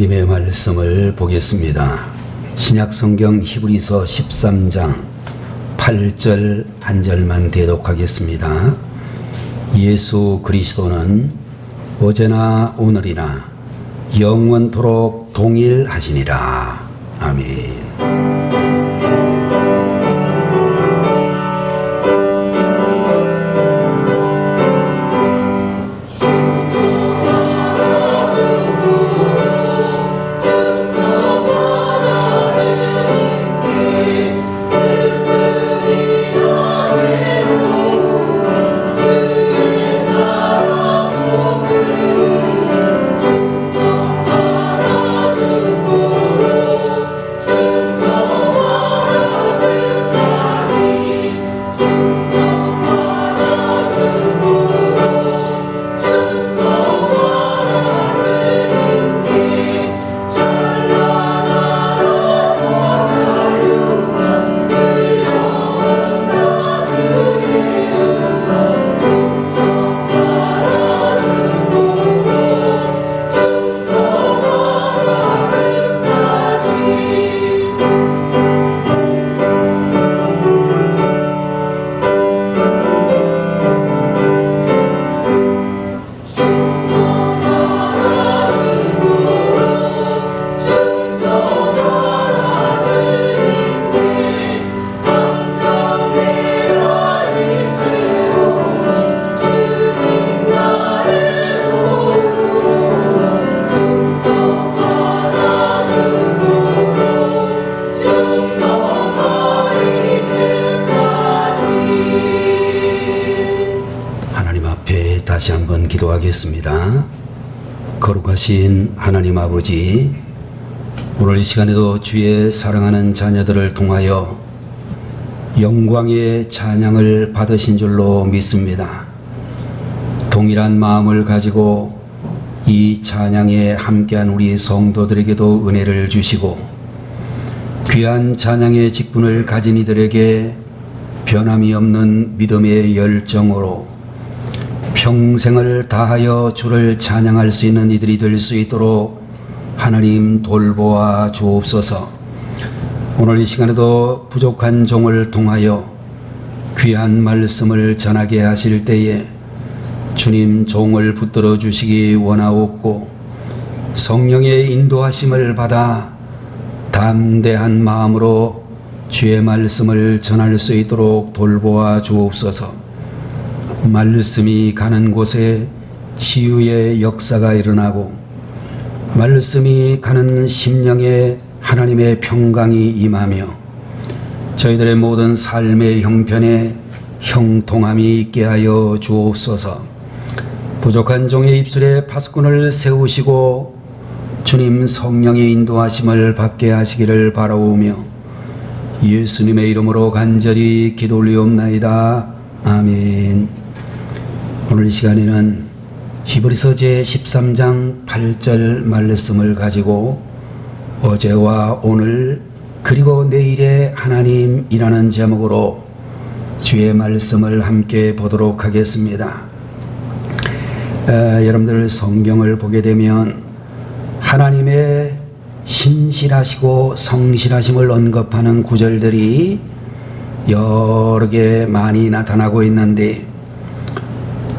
하나님의 말씀을 보겠습니다. 신약성경 히브리서 13장 8절 한 절만 대독하겠습니다. 예수 그리스도는 어제나 오늘이나 영원토록 동일하시니라. 아멘. 다시 한번 기도하겠습니다. 거룩하신 하나님 아버지, 오늘 이 시간에도 주의 사랑하는 자녀들을 통하여 영광의 찬양을 받으신 줄로 믿습니다. 동일한 마음을 가지고 이 찬양에 함께한 우리 성도들에게도 은혜를 주시고 귀한 찬양의 직분을 가진 이들에게 변함이 없는 믿음의 열정으로 평생을 다하여 주를 찬양할 수 있는 이들이 될 수 있도록 하나님 돌보아 주옵소서. 오늘 이 시간에도 부족한 종을 통하여 귀한 말씀을 전하게 하실 때에 주님 종을 붙들어 주시기 원하옵고 성령의 인도하심을 받아 담대한 마음으로 주의 말씀을 전할 수 있도록 돌보아 주옵소서. 말씀이 가는 곳에 치유의 역사가 일어나고 말씀이 가는 심령에 하나님의 평강이 임하며 저희들의 모든 삶의 형편에 형통함이 있게 하여 주옵소서. 부족한 종의 입술에 파수꾼을 세우시고 주님 성령의 인도하심을 받게 하시기를 바라오며 예수님의 이름으로 간절히 기도 올리옵나이다. 아멘. 오늘 이 시간에는 히브리서 제13장 8절 말씀을 가지고 어제와 오늘 그리고 내일의 하나님이라는 제목으로 주의 말씀을 함께 보도록 하겠습니다. 여러분들 성경을 보게 되면 하나님의 신실하시고 성실하심을 언급하는 구절들이 여러 개 많이 나타나고 있는데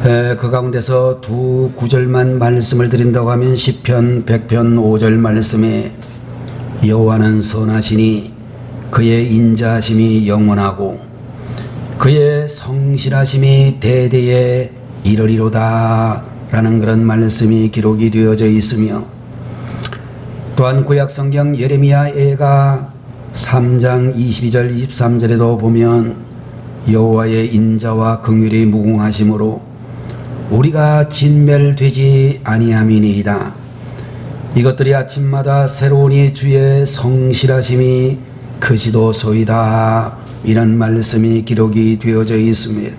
그 가운데서 두 구절만 말씀을 드린다고 하면 시편 100편 5절 말씀에 여호와는 선하시니 그의 인자하심이 영원하고 그의 성실하심이 대대에 이르리로다 라는 그런 말씀이 기록이 되어져 있으며 또한 구약성경 예레미야가 3장 22절 23절에도 보면 여호와의 인자와 긍휼이 무궁하심으로 우리가 진멸되지 아니함이니이다. 이것들이 아침마다 새로우니 주의 성실하심이 크시도소이다. 이런 말씀이 기록이 되어져 있습니다.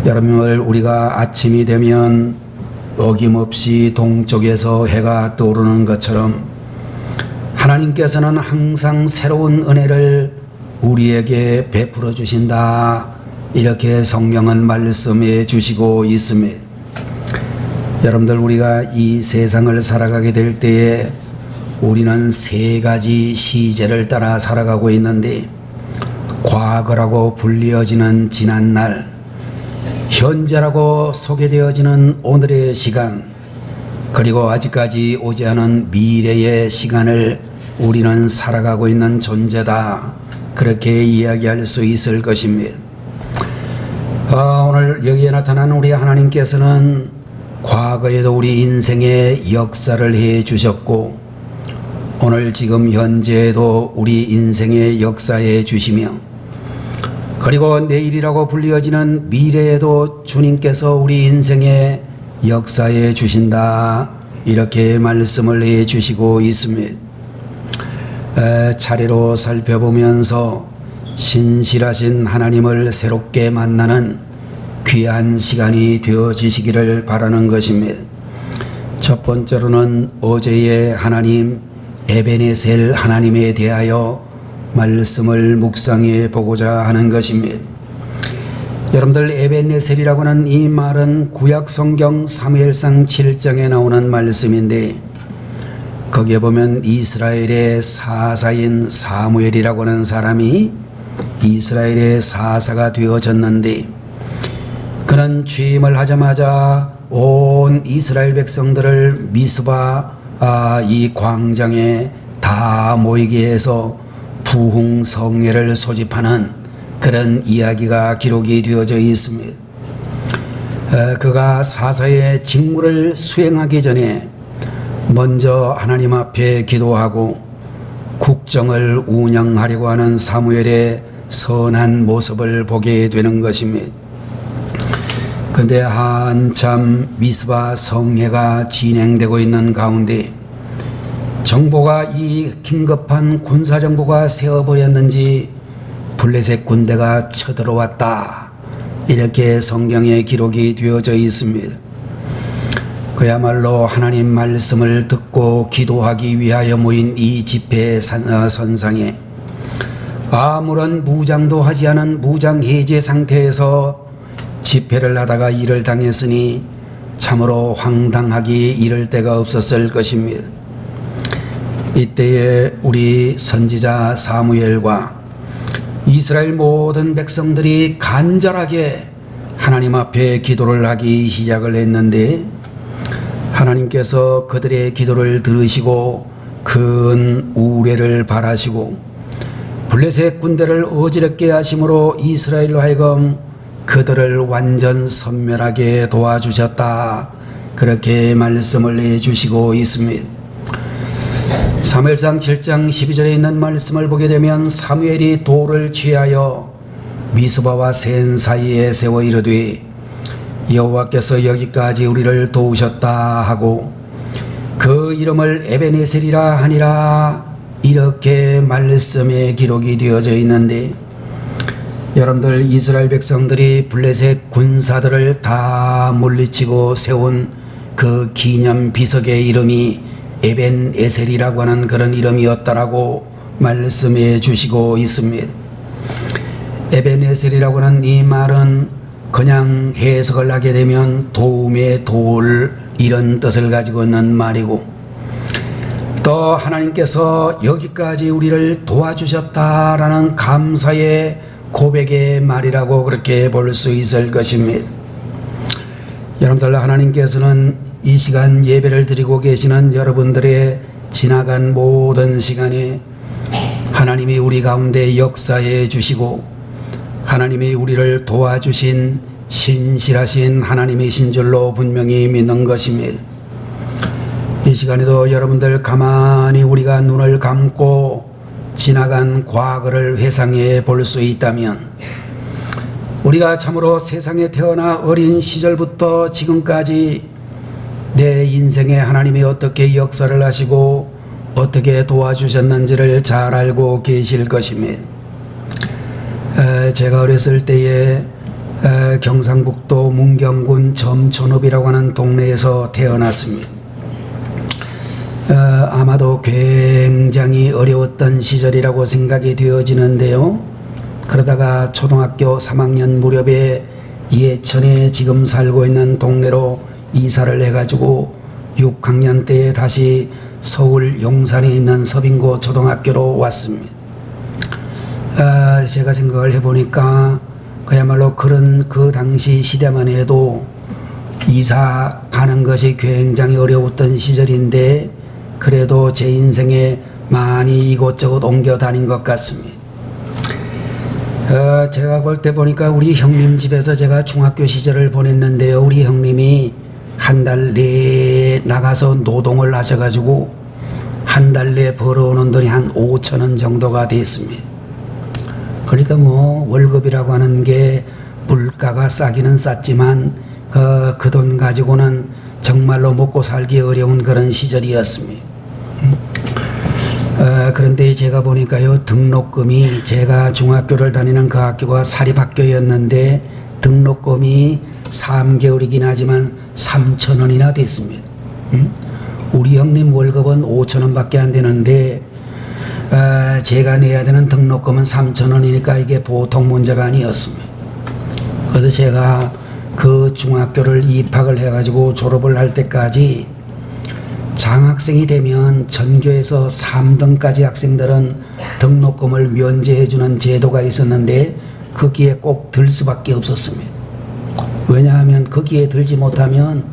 여러분, 우리가 아침이 되면 어김없이 동쪽에서 해가 떠오르는 것처럼 하나님께서는 항상 새로운 은혜를 우리에게 베풀어 주신다. 이렇게 성경은 말씀해 주시고 있습니다. 여러분들, 우리가 이 세상을 살아가게 될 때에 우리는 세 가지 시제를 따라 살아가고 있는데, 과거라고 불리어지는 지난날, 현재라고 소개되어지는 오늘의 시간, 그리고 아직까지 오지 않은 미래의 시간을 우리는 살아가고 있는 존재다, 그렇게 이야기할 수 있을 것입니다. 오늘 여기에 나타난 우리 하나님께서는 과거에도 우리 인생의 역사를 해 주셨고, 오늘 지금 현재에도 우리 인생의 역사해 주시며, 그리고 내일이라고 불리어지는 미래에도 주님께서 우리 인생의 역사해 주신다, 이렇게 말씀을 해 주시고 있습니다. 차례로 살펴보면서 신실하신 하나님을 새롭게 만나는 귀한 시간이 되어지시기를 바라는 것입니다. 첫 번째로는 어제의 하나님 에베네셀 하나님에 대하여 말씀을 묵상해 보고자 하는 것입니다. 여러분들, 에베네셀이라고 하는 이 말은 구약 성경 사무엘상 7장에 나오는 말씀인데, 거기에 보면 이스라엘의 사사인 사무엘이라고 하는 사람이 이스라엘의 사사가 되어졌는데, 그는 취임을 하자마자 온 이스라엘 백성들을 미스바 이 광장에 다 모이게 해서 부흥성회를 소집하는 그런 이야기가 기록이 되어져 있습니다. 그가 사사의 직무를 수행하기 전에 먼저 하나님 앞에 기도하고 국정을 운영하려고 하는 사무엘의 선한 모습을 보게 되는 것입니다. 그런데 한참 미스바 성회가 진행되고 있는 가운데 정보가, 이 긴급한 군사정보가 새어버렸는지 블레셋 군대가 쳐들어왔다, 이렇게 성경에 기록이 되어져 있습니다. 그야말로 하나님 말씀을 듣고 기도하기 위하여 모인 이 집회 선상에 아무런 무장도 하지 않은 무장 해제 상태에서 집회를 하다가 이를 당했으니 참으로 황당하기 이를 데가 없었을 것입니다. 이때에 우리 선지자 사무엘과 이스라엘 모든 백성들이 간절하게 하나님 앞에 기도를 하기 시작을 했는데, 하나님께서 그들의 기도를 들으시고 큰 우레를 발하시고 블레셋 군대를 어지럽게 하심으로 이스라엘로 하여금 그들을 완전 섬멸하게 도와주셨다, 그렇게 말씀을 해주시고 있습니다. 사무엘상 7장 12절에 있는 말씀을 보게 되면, 사무엘이 돌을 취하여 미스바와 센 사이에 세워 이르되 여호와께서 여기까지 우리를 도우셨다 하고 그 이름을 에베네셀이라 하니라, 이렇게 말씀에 기록이 되어져 있는데, 여러분들, 이스라엘 백성들이 블레셋 군사들을 다 물리치고 세운 그 기념 비석의 이름이 에벤에셀이라고 하는 그런 이름이었다라고 말씀해 주시고 있습니다. 에벤에셀이라고 하는 이 말은 그냥 해석을 하게 되면 도움의 돌, 이런 뜻을 가지고 있는 말이고, 또 하나님께서 여기까지 우리를 도와주셨다라는 감사의 고백의 말이라고 그렇게 볼 수 있을 것입니다. 여러분들, 하나님께서는 이 시간 예배를 드리고 계시는 여러분들의 지나간 모든 시간에 하나님이 우리 가운데 역사해 주시고 하나님이 우리를 도와주신 신실하신 하나님이신 줄로 분명히 믿는 것입니다. 이 시간에도 여러분들, 가만히 우리가 눈을 감고 지나간 과거를 회상해 볼 수 있다면, 우리가 참으로 세상에 태어나 어린 시절부터 지금까지 내 인생에 하나님이 어떻게 역사를 하시고 어떻게 도와주셨는지를 잘 알고 계실 것입니다. 제가 어렸을 때에 경상북도 문경군 점촌읍이라고 하는 동네에서 태어났습니다. 아마도 굉장히 어려웠던 시절이라고 생각이 되어지는데요. 그러다가 초등학교 3학년 무렵에 예천에 지금 살고 있는 동네로 이사를 해가지고 6학년 때에 다시 서울 용산에 있는 서빙고 초등학교로 왔습니다. 제가 생각을 해보니까 그야말로 그런 그 당시 시대만 해도 이사 가는 것이 굉장히 어려웠던 시절인데 그래도 제 인생에 많이 이곳저곳 옮겨 다닌 것 같습니다. 제가 볼 때 보니까 우리 형님 집에서 제가 중학교 시절을 보냈는데요. 우리 형님이 한 달 내에 나가서 노동을 하셔가지고 한 달 내에 벌어오는 돈이 한 5천 원 정도가 됐습니다. 그러니까 뭐 월급이라고 하는 게 물가가 싸기는 쌌지만 그 돈 가지고는 정말로 먹고 살기 어려운 그런 시절이었습니다. 그런데 제가 보니까요, 등록금이 제가 중학교를 다니는 그 학교가 사립학교였는데 등록금이 3개월이긴 하지만 3천 원이나 됐습니다. 우리 형님 월급은 5천 원밖에 안 되는데 제가 내야 되는 등록금은 3천 원이니까 이게 보통 문제가 아니었습니다. 그래서 제가 그 중학교를 입학을 해가지고 졸업을 할 때까지 장학생이 되면 전교에서 3등까지 학생들은 등록금을 면제해주는 제도가 있었는데 거기에 꼭 들 수밖에 없었습니다. 왜냐하면 거기에 들지 못하면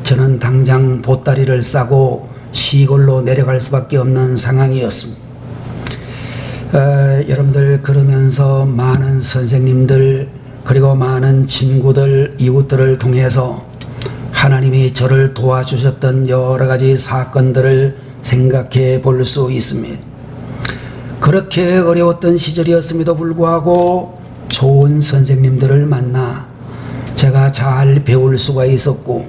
저는 당장 보따리를 싸고 시골로 내려갈 수밖에 없는 상황이었습니다. 여러분들, 그러면서 많은 선생님들 그리고 많은 친구들, 이웃들을 통해서 하나님이 저를 도와주셨던 여러 가지 사건들을 생각해 볼 수 있습니다. 그렇게 어려웠던 시절이었음에도 불구하고 좋은 선생님들을 만나 제가 잘 배울 수가 있었고,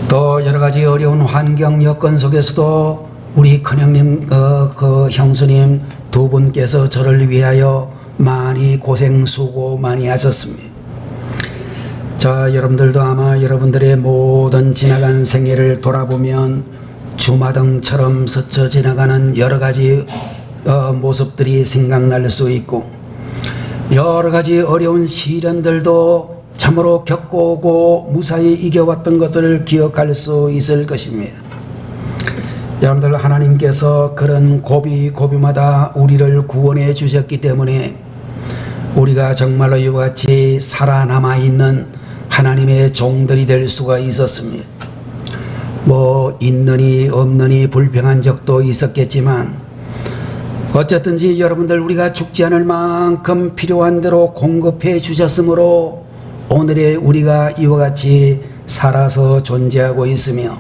또 여러 가지 어려운 환경 여건 속에서도 우리 큰형님, 그 형수님 두 분께서 저를 위하여 많이 고생 수고 많이 하셨습니다. 자, 여러분들도 아마 여러분들의 모든 지나간 생애를 돌아보면 주마등처럼 스쳐 지나가는 여러 가지 모습들이 생각날 수 있고, 여러 가지 어려운 시련들도 참으로 겪어오고 무사히 이겨왔던 것을 기억할 수 있을 것입니다. 여러분들, 하나님께서 그런 고비고비마다 우리를 구원해 주셨기 때문에 우리가 정말로 이와 같이 살아남아 있는 하나님의 종들이 될 수가 있었습니다. 뭐 있느니 없느니 불평한 적도 있었겠지만 어쨌든지 여러분들, 우리가 죽지 않을 만큼 필요한 대로 공급해 주셨으므로 오늘의 우리가 이와 같이 살아서 존재하고 있으며,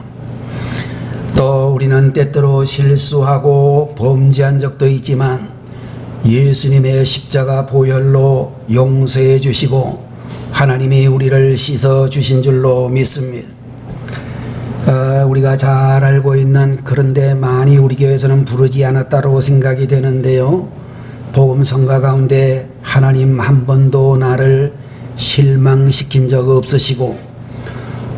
또 우리는 때때로 실수하고 범죄한 적도 있지만 예수님의 십자가 보혈로 용서해 주시고 하나님이 우리를 씻어 주신 줄로 믿습니다. 우리가 잘 알고 있는, 그런데 많이 우리 교회에서는 부르지 않았다고 생각이 되는데요, 복음성가 가운데 하나님 한 번도 나를 실망시킨 적 없으시고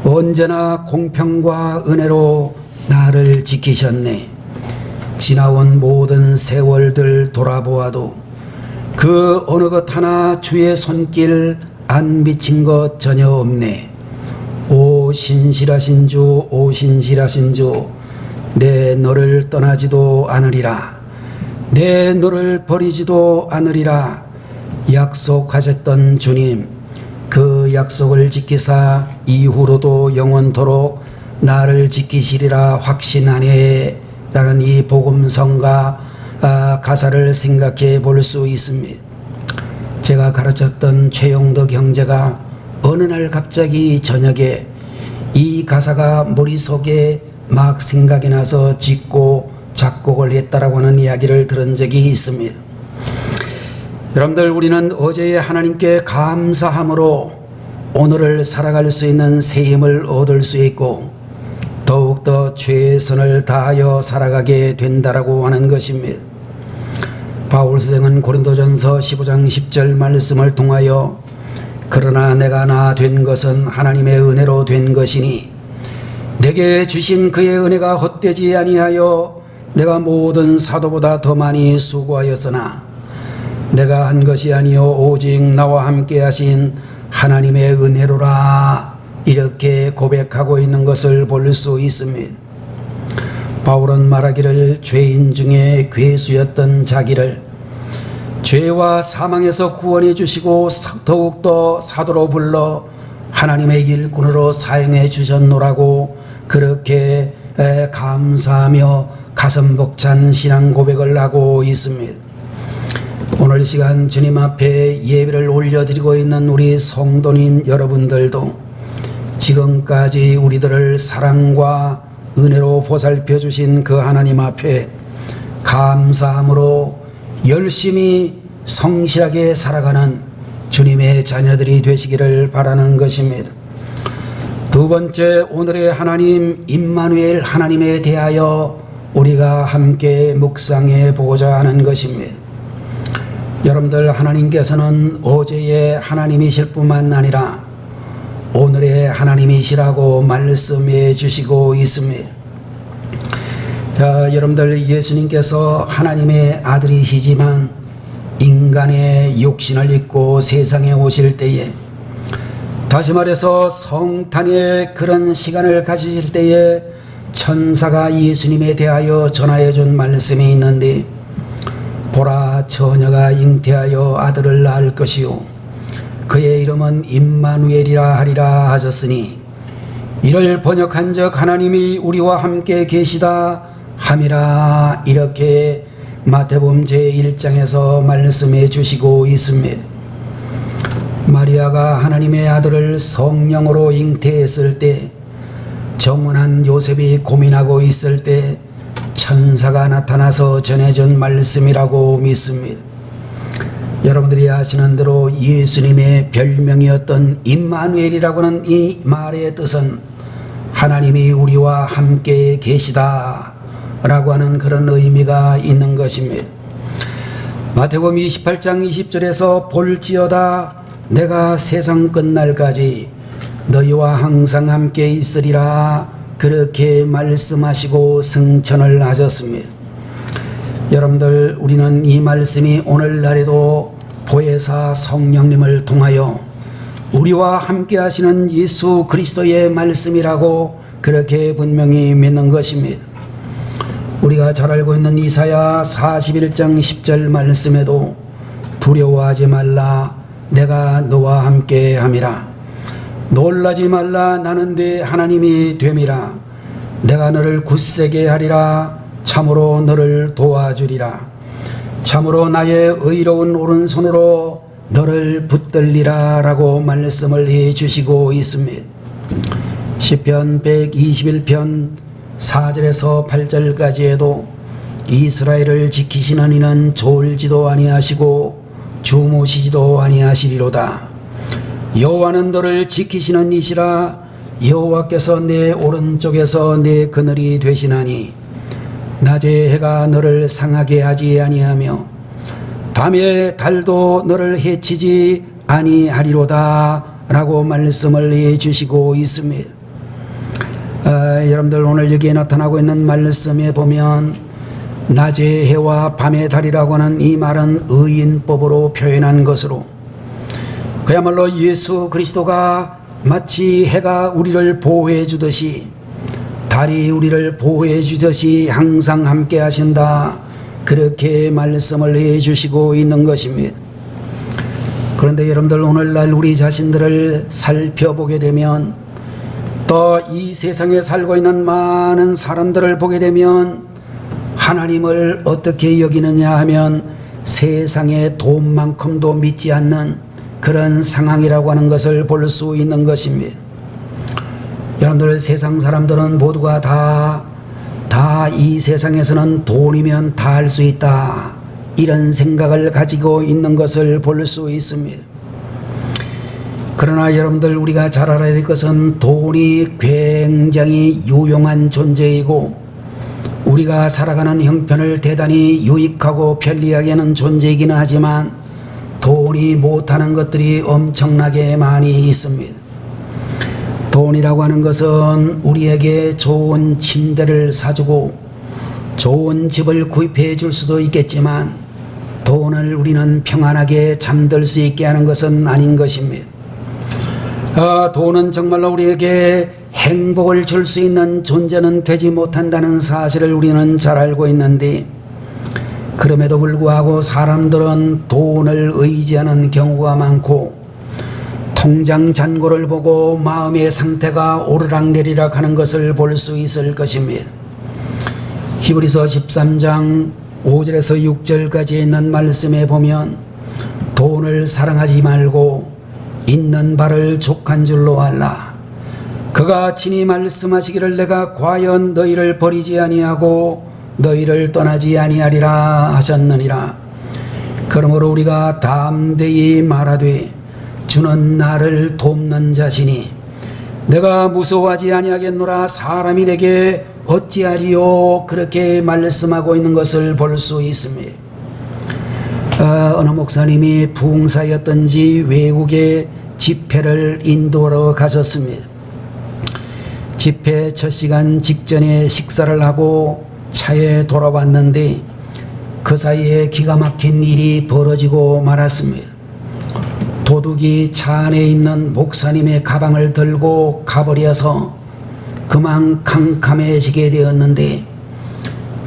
언제나 공평과 은혜로 나를 지키셨네. 지나온 모든 세월들 돌아보아도 그 어느 것 하나 주의 손길 안 비친 것 전혀 없네. 오 신실하신 주, 오 신실하신 주, 내 너를 떠나지도 않으리라. 내 너를 버리지도 않으리라. 약속하셨던 주님, 그 약속을 지키사 이후로도 영원토록 나를 지키시리라 확신하네. 라는 이 복음성가 가사를 생각해 볼 수 있습니다. 제가 가르쳤던 최용덕 형제가 어느 날 갑자기 저녁에 이 가사가 머릿속에 막 생각이 나서 짓고 작곡을 했다라고 하는 이야기를 들은 적이 있습니다. 여러분들, 우리는 어제의 하나님께 감사함으로 오늘을 살아갈 수 있는 새 힘을 얻을 수 있고 더욱더 최선을 다하여 살아가게 된다라고 하는 것입니다. 바울 선생은 고린도전서 15장 10절 말씀을 통하여 그러나 내가 나 된 것은 하나님의 은혜로 된 것이니 내게 주신 그의 은혜가 헛되지 아니하여 내가 모든 사도보다 더 많이 수고하였으나 내가 한 것이 아니요 오직 나와 함께 하신 하나님의 은혜로라 이렇게 고백하고 있는 것을 볼 수 있습니다. 바울은 말하기를 죄인 중에 괴수였던 자기를 죄와 사망에서 구원해 주시고 더욱더 사도로 불러 하나님의 일꾼으로 사용해 주셨노라고 그렇게 감사하며 가슴 벅찬 신앙 고백을 하고 있습니다. 오늘 시간 주님 앞에 예배를 올려드리고 있는 우리 성도님 여러분들도 지금까지 우리들을 사랑과 은혜로 보살펴 주신 그 하나님 앞에 감사함으로 열심히 성실하게 살아가는 주님의 자녀들이 되시기를 바라는 것입니다. 두 번째, 오늘의 하나님 임마누엘 하나님에 대하여 우리가 함께 묵상해 보고자 하는 것입니다. 여러분들, 하나님께서는 어제의 하나님이실 뿐만 아니라 오늘의 하나님이시라고 말씀해 주시고 있습니다. 자, 여러분들, 예수님께서 하나님의 아들이시지만 인간의 육신을 입고 세상에 오실 때에, 다시 말해서 성탄의 그런 시간을 가지실 때에 천사가 예수님에 대하여 전하여 준 말씀이 있는데, 보라, 처녀가 잉태하여 아들을 낳을 것이요 그의 이름은 임마누엘이라 하리라 하셨으니, 이를 번역한즉 하나님이 우리와 함께 계시다 함이라, 이렇게 마태복음 제1장에서 말씀해 주시고 있습니다. 마리아가 하나님의 아들을 성령으로 잉태했을 때, 정혼한 요셉이 고민하고 있을 때 천사가 나타나서 전해준 말씀이라고 믿습니다. 여러분들이 아시는 대로 예수님의 별명이었던 임마누엘이라고 하는 이 말의 뜻은 하나님이 우리와 함께 계시다 라고 하는 그런 의미가 있는 것입니다. 마태복음 28장 20절에서 볼지어다 내가 세상 끝날까지 너희와 항상 함께 있으리라, 그렇게 말씀하시고 승천을 하셨습니다. 여러분들, 우리는 이 말씀이 오늘날에도 보혜사 성령님을 통하여 우리와 함께 하시는 예수 그리스도의 말씀이라고 그렇게 분명히 믿는 것입니다. 우리가 잘 알고 있는 이사야 41장 10절 말씀에도 두려워하지 말라, 내가 너와 함께 함이라. 놀라지 말라, 나는 네 하나님이 됨이라. 내가 너를 굳세게 하리라. 참으로 너를 도와주리라. 참으로 나의 의로운 오른손으로 너를 붙들리라 라고 말씀을 해 주시고 있습니다. 시편 121편 4절에서 8절까지에도 이스라엘을 지키시는 이는 졸지도 아니하시고 주무시지도 아니하시리로다. 여호와는 너를 지키시는 이시라. 여호와께서 내 오른쪽에서 내 그늘이 되시나니 낮에 해가 너를 상하게 하지 아니하며 밤에 달도 너를 해치지 아니하리로다 라고 말씀을 해 주시고 있습니다. 여러분들, 오늘 여기에 나타나고 있는 말씀에 보면 낮의 해와 밤의 달이라고 하는 이 말은 의인법으로 표현한 것으로, 그야말로 예수 그리스도가 마치 해가 우리를 보호해 주듯이, 달이 우리를 보호해 주듯이 항상 함께 하신다, 그렇게 말씀을 해 주시고 있는 것입니다. 그런데 여러분들, 오늘날 우리 자신들을 살펴보게 되면, 또 이 세상에 살고 있는 많은 사람들을 보게 되면 하나님을 어떻게 여기느냐 하면 세상의 돈만큼도 믿지 않는 그런 상황이라고 하는 것을 볼 수 있는 것입니다. 여러분들, 세상 사람들은 모두가 다 이 세상에서는 돈이면 다 할 수 있다, 이런 생각을 가지고 있는 것을 볼 수 있습니다. 그러나 여러분들, 우리가 잘 알아야 될 것은 돈이 굉장히 유용한 존재이고 우리가 살아가는 형편을 대단히 유익하고 편리하게 하는 존재이기는 하지만 돈이 못하는 것들이 엄청나게 많이 있습니다. 돈이라고 하는 것은 우리에게 좋은 침대를 사주고 좋은 집을 구입해 줄 수도 있겠지만 돈을 우리는 평안하게 잠들 수 있게 하는 것은 아닌 것입니다. 돈은 정말로 우리에게 행복을 줄 수 있는 존재는 되지 못한다는 사실을 우리는 잘 알고 있는데, 그럼에도 불구하고 사람들은 돈을 의지하는 경우가 많고, 통장 잔고를 보고 마음의 상태가 오르락내리락 하는 것을 볼 수 있을 것입니다. 히브리서 13장 5절에서 6절까지 있는 말씀에 보면, 돈을 사랑하지 말고 있는 바를 족한 줄로 알라. 그가 친히 말씀하시기를 내가 과연 너희를 버리지 아니하고 너희를 떠나지 아니하리라 하셨느니라. 그러므로 우리가 담대히 말하되 주는 나를 돕는 자시니 내가 무서워하지 아니하겠노라. 사람이 내게 어찌하리요. 그렇게 말씀하고 있는 것을 볼 수 있습니다. 어느 목사님이 부흥사였던지 외국에 집회를 인도하러 가셨습니다. 집회 첫 시간 직전에 식사를 하고 차에 돌아왔는데 그 사이에 기가 막힌 일이 벌어지고 말았습니다. 도둑이 차 안에 있는 목사님의 가방을 들고 가버려서 그만 캄캄해지게 되었는데,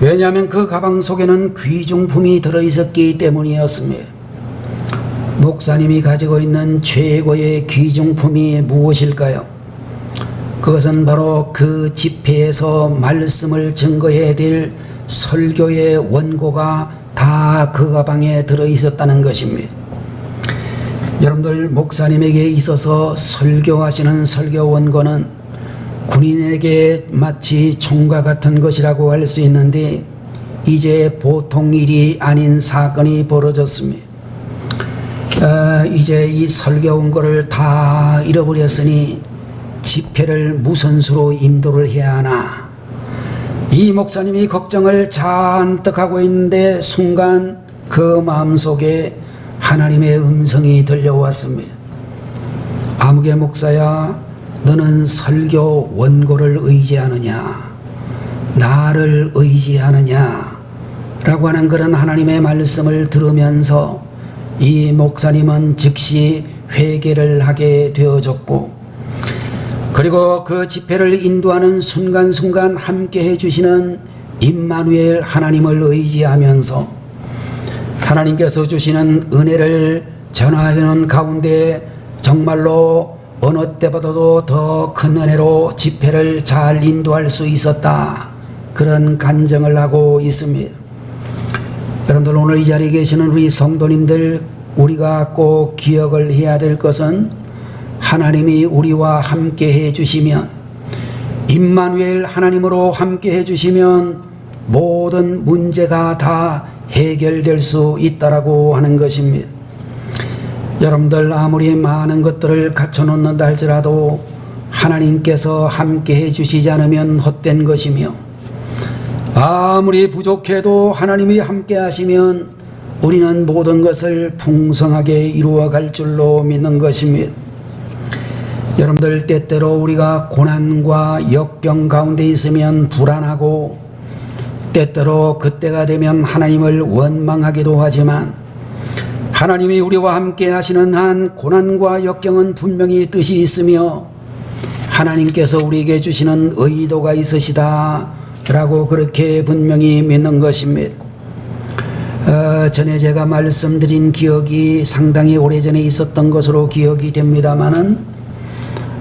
왜냐하면 그 가방 속에는 귀중품이 들어있었기 때문이었습니다. 목사님이 가지고 있는 최고의 귀중품이 무엇일까요? 그것은 바로 그 집회에서 말씀을 증거해야 될 설교의 원고가 다 그 가방에 들어있었다는 것입니다. 여러분들, 목사님에게 있어서 설교하시는 설교 원고는 군인에게 마치 총과 같은 것이라고 할 수 있는데, 이제 보통 일이 아닌 사건이 벌어졌습니다. 이제 이 설교 원고를 다 잃어버렸으니 집회를 무슨 수로 인도를 해야 하나. 이 목사님이 걱정을 잔뜩 하고 있는데 순간 그 마음속에 하나님의 음성이 들려왔습니다. 아무개 목사야, 너는 설교 원고를 의지하느냐, 나를 의지하느냐 라고 하는 그런 하나님의 말씀을 들으면서 이 목사님은 즉시 회개를 하게 되어졌고, 그리고 그 집회를 인도하는 순간순간 함께 해주시는 임마누엘 하나님을 의지하면서 하나님께서 주시는 은혜를 전하는 가운데 정말로 어느 때보다도 더 큰 은혜로 집회를 잘 인도할 수 있었다, 그런 간증을 하고 있습니다. 여러분들, 오늘 이 자리에 계시는 우리 성도님들, 우리가 꼭 기억을 해야 될 것은 하나님이 우리와 함께 해주시면, 임마누엘 하나님으로 함께 해주시면 모든 문제가 다 해결될 수 있다라고 하는 것입니다. 여러분들, 아무리 많은 것들을 갖춰놓는다 할지라도 하나님께서 함께 해주시지 않으면 헛된 것이며, 아무리 부족해도 하나님이 함께 하시면 우리는 모든 것을 풍성하게 이루어갈 줄로 믿는 것입니다. 여러분들, 때때로 우리가 고난과 역경 가운데 있으면 불안하고, 때때로 그때가 되면 하나님을 원망하기도 하지만, 하나님이 우리와 함께 하시는 한 고난과 역경은 분명히 뜻이 있으며 하나님께서 우리에게 주시는 의도가 있으시다 라고 그렇게 분명히 믿는 것입니다. 전에 제가 말씀드린 기억이 상당히 오래전에 있었던 것으로 기억이 됩니다마는,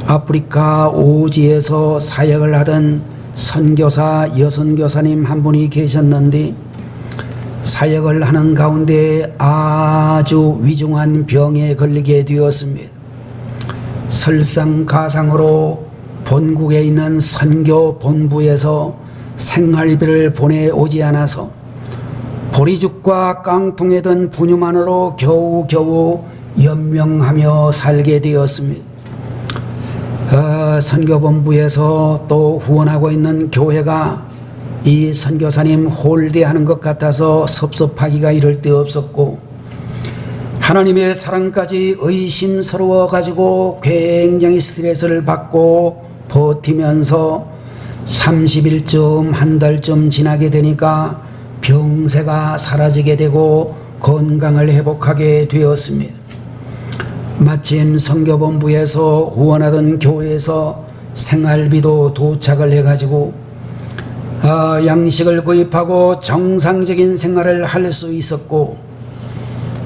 아프리카 오지에서 사역을 하던 선교사 여선교사님 한 분이 계셨는데, 사역을 하는 가운데 아주 위중한 병에 걸리게 되었습니다. 설상가상으로 본국에 있는 선교 본부에서 생활비를 보내오지 않아서 보리죽과 깡통에 든 분유만으로 겨우겨우 연명하며 살게 되었습니다. 선교본부에서 또 후원하고 있는 교회가 이 선교사님 홀대하는 것 같아서 섭섭하기가 이를 데 없었고, 하나님의 사랑까지 의심스러워 가지고 굉장히 스트레스를 받고 버티면서 30일쯤 한 달쯤 지나게 되니까 병세가 사라지게 되고 건강을 회복하게 되었습니다. 마침 선교본부에서 후원하던 교회에서 생활비도 도착을 해가지고 양식을 구입하고 정상적인 생활을 할 수 있었고,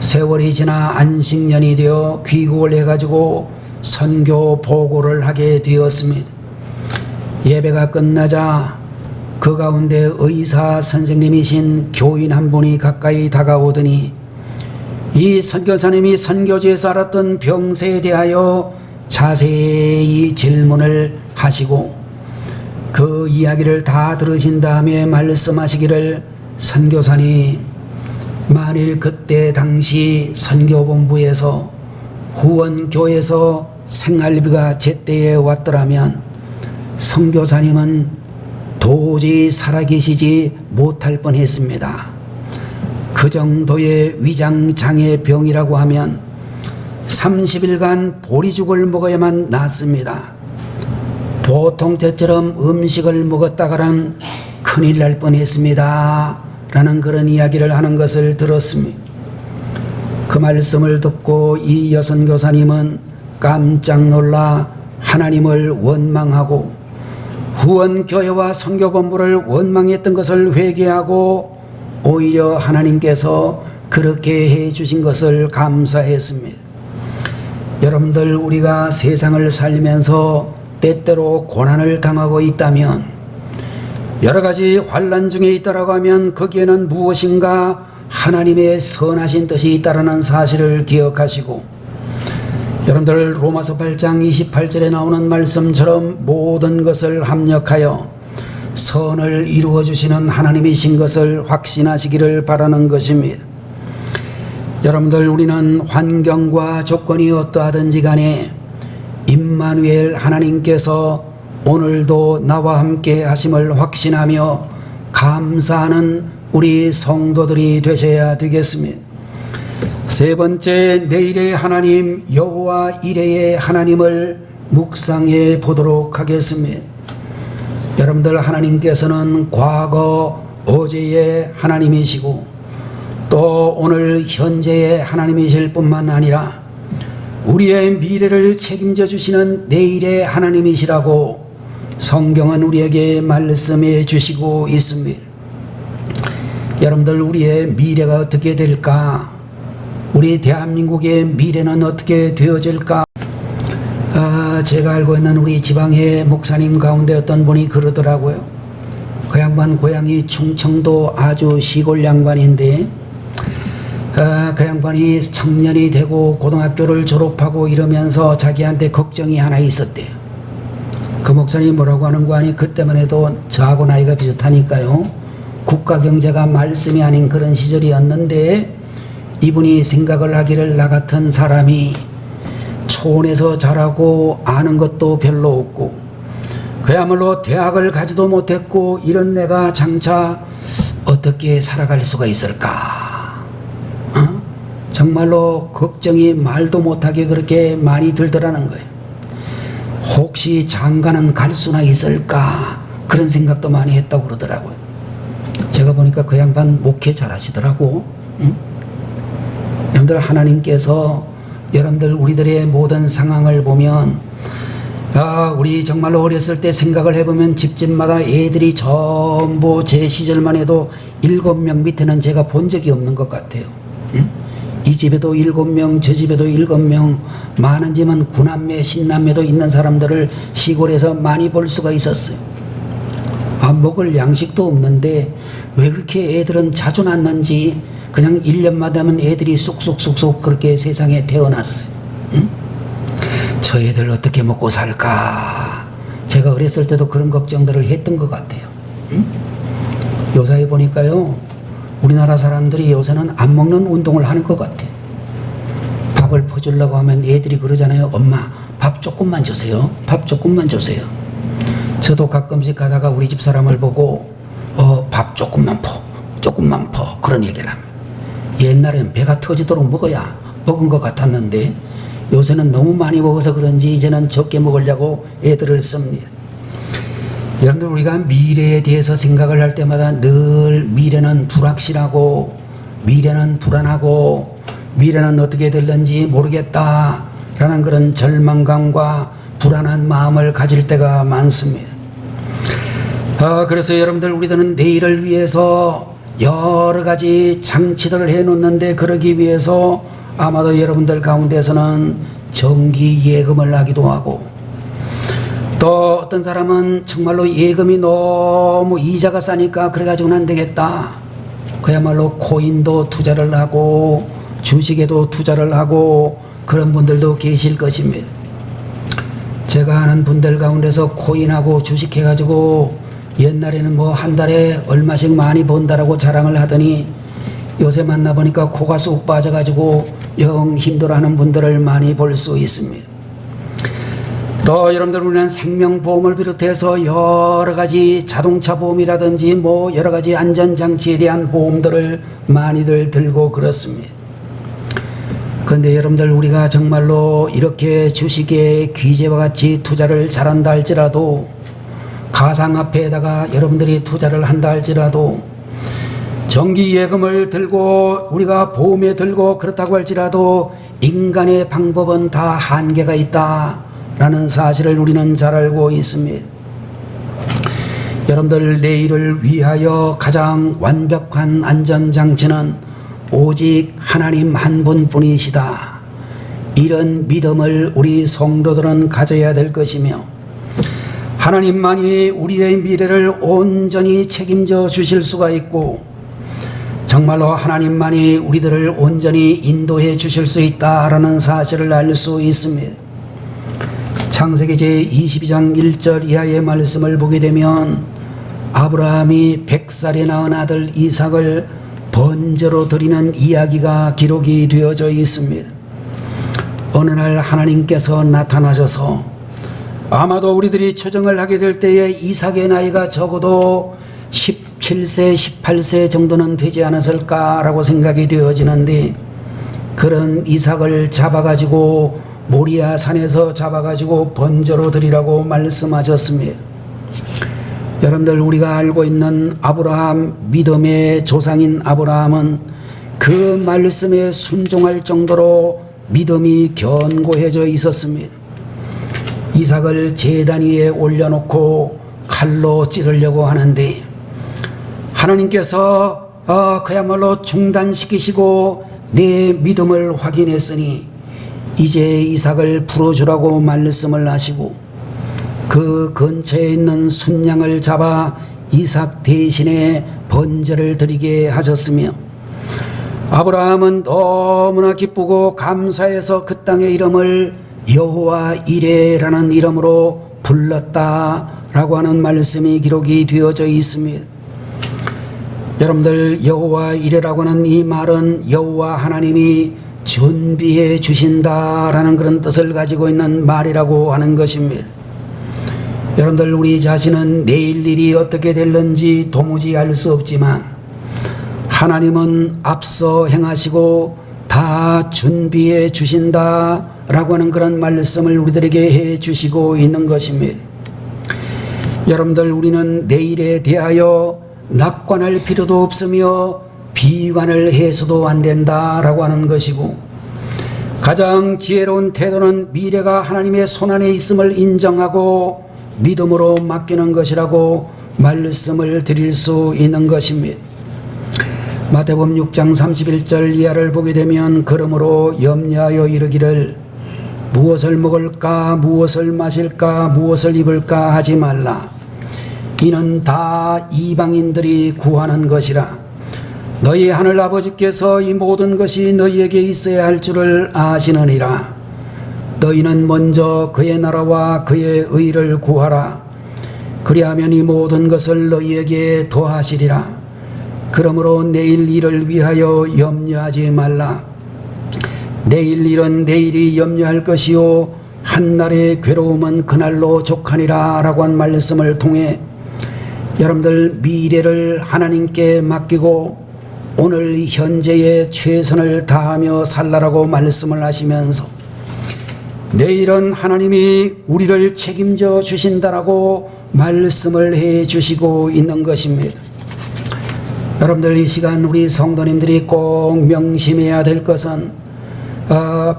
세월이 지나 안식년이 되어 귀국을 해가지고 선교 보고를 하게 되었습니다. 예배가 끝나자 그 가운데 의사 선생님이신 교인 한 분이 가까이 다가오더니 이 선교사님이 선교지에서 알았던 병세에 대하여 자세히 질문을 하시고 그 이야기를 다 들으신 다음에 말씀하시기를, 선교사님, 만일 그때 당시 선교본부에서 후원교에서 생활비가 제때에 왔더라면 선교사님은 도저히 살아계시지 못할 뻔했습니다. 그 정도의 위장장애병이라고 하면 30일간 보리죽을 먹어야만 낫습니다. 보통 때처럼 음식을 먹었다가는 큰일 날 뻔했습니다 라는 그런 이야기를 하는 것을 들었습니다. 그 말씀을 듣고 이 여선교사님은 깜짝 놀라 하나님을 원망하고 후원교회와 선교본부를 원망했던 것을 회개하고 오히려 하나님께서 그렇게 해주신 것을 감사했습니다. 여러분들, 우리가 세상을 살면서 때때로 고난을 당하고 있다면, 여러 가지 환난 중에 있다라고 하면 거기에는 무엇인가 하나님의 선하신 뜻이 있다라는 사실을 기억하시고, 여러분들 로마서 8장 28절에 나오는 말씀처럼 모든 것을 합력하여 선을 이루어 주시는 하나님이신 것을 확신하시기를 바라는 것입니다. 여러분들, 우리는 환경과 조건이 어떠하든지 간에 임마누엘 하나님께서 오늘도 나와 함께 하심을 확신하며 감사하는 우리 성도들이 되셔야 되겠습니다. 세 번째, 내일의 하나님 여호와 이레의 하나님을 묵상해 보도록 하겠습니다. 여러분들, 하나님께서는 과거 어제의 하나님이시고 또 오늘 현재의 하나님이실 뿐만 아니라 우리의 미래를 책임져 주시는 내일의 하나님이시라고 성경은 우리에게 말씀해 주시고 있습니다. 여러분들, 우리의 미래가 어떻게 될까? 우리 대한민국의 미래는 어떻게 되어질까? 제가 알고 있는 우리 지방의 목사님 가운데 어떤 분이 그러더라고요. 그 양반 고향이 충청도 아주 시골 양반인데 그 양반이 청년이 되고 고등학교를 졸업하고 이러면서 자기한테 걱정이 하나 있었대요. 그 목사님이 뭐라고 하는 거 아니? 그때만 해도 저하고 나이가 비슷하니까요. 국가 경제가 말씀이 아닌 그런 시절이었는데 이분이 생각을 하기를, 나 같은 사람이 초원에서 자라고 아는 것도 별로 없고 그야말로 대학을 가지도 못했고 이런 내가 장차 어떻게 살아갈 수가 있을까? 정말로 걱정이 말도 못하게 그렇게 많이 들더라는 거예요. 혹시 장가는 갈 수나 있을까? 그런 생각도 많이 했다고 그러더라고요. 제가 보니까 그 양반 목회 잘하시더라고. 여러분들, 하나님께서 여러분들 우리들의 모든 상황을 보면 우리 정말로 어렸을 때 생각을 해보면 집집마다 애들이 전부 제 시절만 해도 7명 밑에는 제가 본 적이 없는 것 같아요. 이 집에도 7명, 저 집에도 7명, 많은 집은 9남매, 10남매도 있는 사람들을 시골에서 많이 볼 수가 있었어요. 먹을 양식도 없는데 왜 그렇게 애들은 자주 낳는지 그냥 1년마다 하면 애들이 쑥쑥쑥쑥 그렇게 세상에 태어났어요. 저 애들 어떻게 먹고 살까? 제가 어렸을 때도 그런 걱정들을 했던 것 같아요. 요사이 보니까요, 우리나라 사람들이 요새는 안 먹는 운동을 하는 것 같아요. 밥을 퍼주려고 하면 애들이 그러잖아요. 엄마, 밥 조금만 주세요. 밥 조금만 주세요. 저도 가끔씩 가다가 우리 집 사람을 보고 밥 조금만 퍼, 조금만 퍼, 그런 얘기를 합니다. 옛날엔 배가 터지도록 먹어야 먹은 것 같았는데 요새는 너무 많이 먹어서 그런지 이제는 적게 먹으려고 애들을 씁니다. 여러분들, 우리가 미래에 대해서 생각을 할 때마다 늘 미래는 불확실하고 미래는 불안하고 미래는 어떻게 될는지 모르겠다 라는 그런 절망감과 불안한 마음을 가질 때가 많습니다. 그래서 여러분들 우리들은 내일을 위해서 여러 가지 장치들을 해놓는데 그러기 위해서 아마도 여러분들 가운데서는 정기 예금을 하기도 하고 또 어떤 사람은 정말로 예금이 너무 이자가 싸니까 그래가지고는 안 되겠다. 그야말로 코인도 투자를 하고 주식에도 투자를 하고 그런 분들도 계실 것입니다. 제가 아는 분들 가운데서 코인하고 주식해가지고 옛날에는 뭐 한 달에 얼마씩 많이 번다라고 자랑을 하더니 요새 만나보니까 코가 쑥 빠져가지고 영 힘들어하는 분들을 많이 볼 수 있습니다. 또 여러분들 우리는 생명보험을 비롯해서 여러 가지 자동차 보험이라든지 뭐 여러 가지 안전장치에 대한 보험들을 많이들 들고 그렇습니다. 그런데 여러분들 우리가 정말로 이렇게 주식에 귀재와 같이 투자를 잘한다 할지라도 가상화폐에다가 여러분들이 투자를 한다 할지라도 정기예금을 들고 우리가 보험에 들고 그렇다고 할지라도 인간의 방법은 다 한계가 있다라는 사실을 우리는 잘 알고 있습니다. 여러분들 내일을 위하여 가장 완벽한 안전장치는 오직 하나님 한 분뿐이시다. 이런 믿음을 우리 성도들은 가져야 될 것이며 하나님만이 우리의 미래를 온전히 책임져 주실 수가 있고 정말로 하나님만이 우리들을 온전히 인도해 주실 수 있다라는 사실을 알 수 있습니다. 창세기 제22장 1절 이하의 말씀을 보게 되면 아브라함이 100살에 낳은 아들 이삭을 번제로 드리는 이야기가 기록이 되어져 있습니다. 어느 날 하나님께서 나타나셔서 아마도 우리들이 추정을 하게 될 때에 이삭의 나이가 적어도 17세, 18세 정도는 되지 않았을까라고 생각이 되어지는데 그런 이삭을 잡아가지고 모리아 산에서 잡아가지고 번제로 드리라고 말씀하셨습니다. 여러분들 우리가 알고 있는 아브라함 믿음의 조상인 아브라함은 그 말씀에 순종할 정도로 믿음이 견고해져 있었습니다. 이삭을 제단 위에 올려놓고 칼로 찌르려고 하는데 하나님께서 그야말로 중단시키시고 내 믿음을 확인했으니 이제 이삭을 풀어주라고 말씀을 하시고 그 근처에 있는 순양을 잡아 이삭 대신에 번제를 드리게 하셨으며 아브라함은 너무나 기쁘고 감사해서 그 땅의 이름을 여호와 이레라는 이름으로 불렀다라고 하는 말씀이 기록이 되어져 있습니다. 여러분들 여호와 이레라고 하는 이 말은 여호와 하나님이 준비해 주신다라는 그런 뜻을 가지고 있는 말이라고 하는 것입니다. 여러분들 우리 자신은 내일 일이 어떻게 될는지 도무지 알 수 없지만 하나님은 앞서 행하시고 다 준비해 주신다라고 하는 그런 말씀을 우리들에게 해 주시고 있는 것입니다. 여러분들 우리는 내일에 대하여 낙관할 필요도 없으며 비관을 해서도 안 된다라고 하는 것이고 가장 지혜로운 태도는 미래가 하나님의 손안에 있음을 인정하고 믿음으로 맡기는 것이라고 말씀을 드릴 수 있는 것입니다. 마태복음 6장 31절 이하를 보게 되면 그러므로 염려하여 이르기를 무엇을 먹을까 무엇을 마실까 무엇을 입을까 하지 말라. 이는 다 이방인들이 구하는 것이라. 너희 하늘 아버지께서 이 모든 것이 너희에게 있어야 할 줄을 아시느니라. 너희는 먼저 그의 나라와 그의 의를 구하라. 그리하면 이 모든 것을 너희에게 더하시리라. 그러므로 내일 일을 위하여 염려하지 말라. 내일 일은 내일이 염려할 것이요 한날의 괴로움은 그날로 족하니라 라고 한 말씀을 통해 여러분들 미래를 하나님께 맡기고 오늘 현재의 최선을 다하며 살라라고 말씀을 하시면서 내일은 하나님이 우리를 책임져 주신다라고 말씀을 해 주시고 있는 것입니다. 여러분들 이 시간 우리 성도님들이 꼭 명심해야 될 것은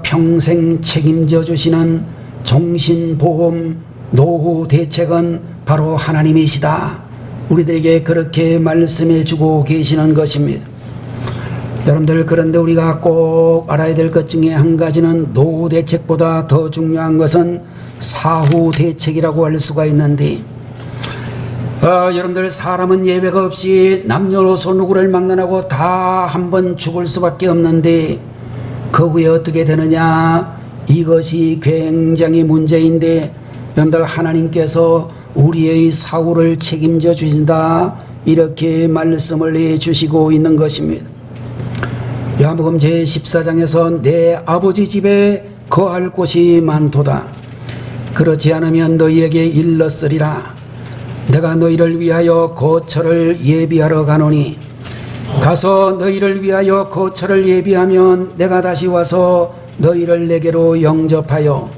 평생 책임져 주시는 종신보험 노후 대책은 바로 하나님이시다. 우리들에게 그렇게 말씀해 주고 계시는 것입니다. 여러분들, 그런데 우리가 꼭 알아야 될 것 중에 한 가지는 노후 대책보다 더 중요한 것은 사후 대책이라고 할 수가 있는데, 여러분들, 사람은 예외가 없이 남녀노소 누구를 막론하고 다 한 번 죽을 수밖에 없는데 그 후에 어떻게 되느냐, 이것이 굉장히 문제인데, 여러분들, 하나님께서 우리의 사후를 책임져 주신다, 이렇게 말씀을 해주시고 있는 것입니다. 요한복음 제14장에서 내 아버지 집에 거할 곳이 많도다. 그렇지 않으면 너희에게 일렀으리라. 내가 너희를 위하여 거처를 예비하러 가노니 가서 너희를 위하여 거처를 예비하면 내가 다시 와서 너희를 내게로 영접하여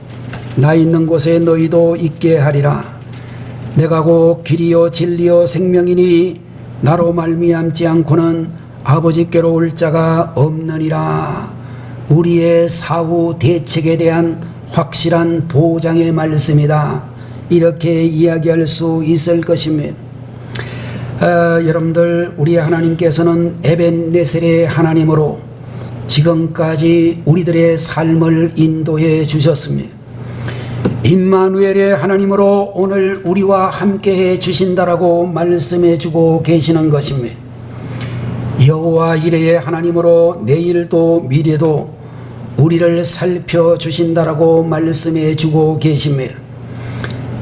나 있는 곳에 너희도 있게 하리라. 내가 곧 길이요 진리요 생명이니 나로 말미암지 않고는 아버지께로 올 자가 없느니라. 우리의 사후 대책에 대한 확실한 보장의 말씀이다, 이렇게 이야기할 수 있을 것입니다. 여러분들, 우리 하나님께서는 에벤네셀의 하나님으로 지금까지 우리들의 삶을 인도해 주셨습니다. 임마누엘의 하나님으로 오늘 우리와 함께해 주신다라고 말씀해 주고 계시는 것입니다. 여호와 이레의 하나님으로 내일도 미래도 우리를 살펴주신다라고 말씀해 주고 계십니다.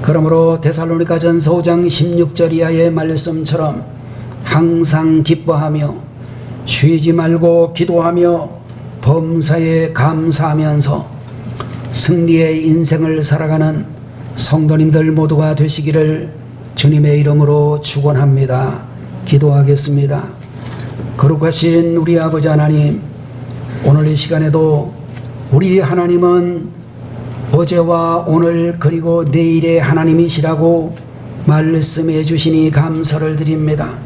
그러므로 데살로니가전서 5장 16절 이하의 말씀처럼 항상 기뻐하며 쉬지 말고 기도하며 범사에 감사하면서 승리의 인생을 살아가는 성도님들 모두가 되시기를 주님의 이름으로 축원합니다. 기도하겠습니다. 거룩하신 우리 아버지 하나님, 오늘 이 시간에도 우리 하나님은 어제와 오늘 그리고 내일의 하나님이시라고 말씀해 주시니 감사를 드립니다.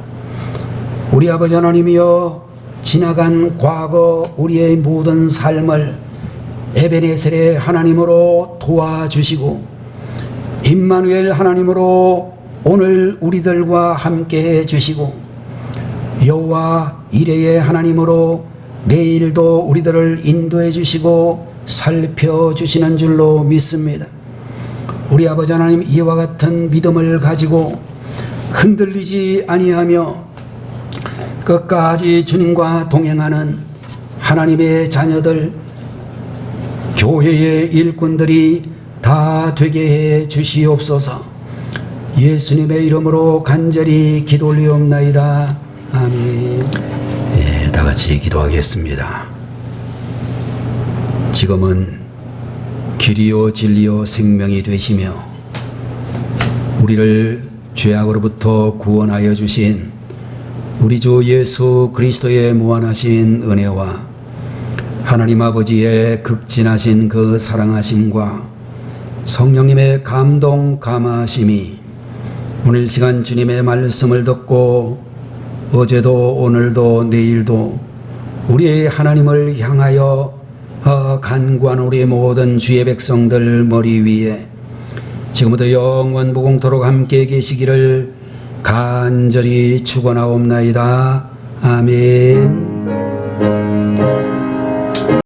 우리 아버지 하나님이여, 지나간 과거 우리의 모든 삶을 에베네셀의 하나님으로 도와주시고 임마누엘 하나님으로 오늘 우리들과 함께해 주시고 여호와 이레의 하나님으로 내일도 우리들을 인도해 주시고 살펴주시는 줄로 믿습니다. 우리 아버지 하나님, 이와 같은 믿음을 가지고 흔들리지 아니하며 끝까지 주님과 동행하는 하나님의 자녀들, 교회의 일꾼들이 다 되게 해 주시옵소서. 예수님의 이름으로 간절히 기도 올리옵나이다. 아멘. 예, 다 같이 기도하겠습니다. 지금은 길이요 진리요 생명이 되시며 우리를 죄악으로부터 구원하여 주신 우리 주 예수 그리스도의 무한하신 은혜와 하나님 아버지의 극진하신 그 사랑하심과 성령님의 감동 감화하심이 오늘 시간 주님의 말씀을 듣고 어제도 오늘도 내일도 우리의 하나님을 향하여 간구하는 우리의 모든 주의 백성들 머리 위에 지금부터 영원 무궁토록 함께 계시기를 간절히 축원하옵나이다. 아멘.